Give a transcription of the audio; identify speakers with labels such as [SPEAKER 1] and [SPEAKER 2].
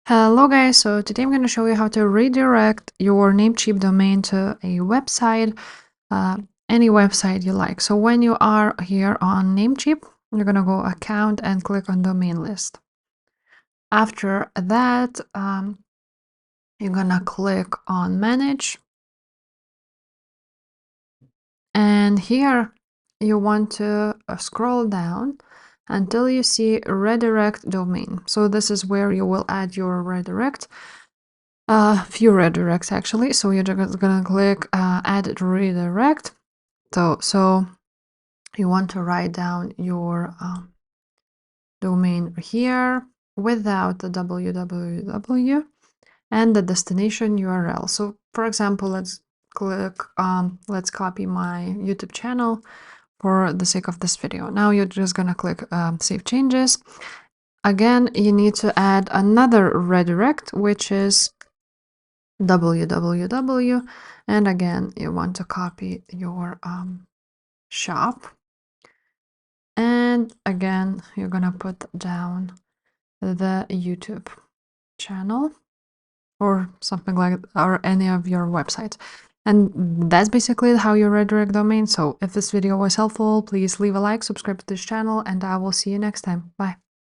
[SPEAKER 1] Hello guys, so today I'm going to show you how to redirect your Namecheap domain to a website, any website you like. So when you are here on Namecheap, you're going to go account and click on domain list. After that, you're going to click on manage. And here you want to scroll down until you see redirect domain. So this is where you will add your redirect. Few redirects actually, so you're just gonna click add redirect. So you want to write down your domain here without the www and the destination URL. So for example, let's copy my YouTube channel for the sake of this video. Now you're just gonna click save changes. Again, you need to add another redirect, which is www, and again you want to copy your shop, and again you're gonna put down the YouTube channel or something like, or any of your websites. And that's basically how you redirect domain. So if this video was helpful, please leave a like, subscribe to this channel, and I will see you next time. Bye.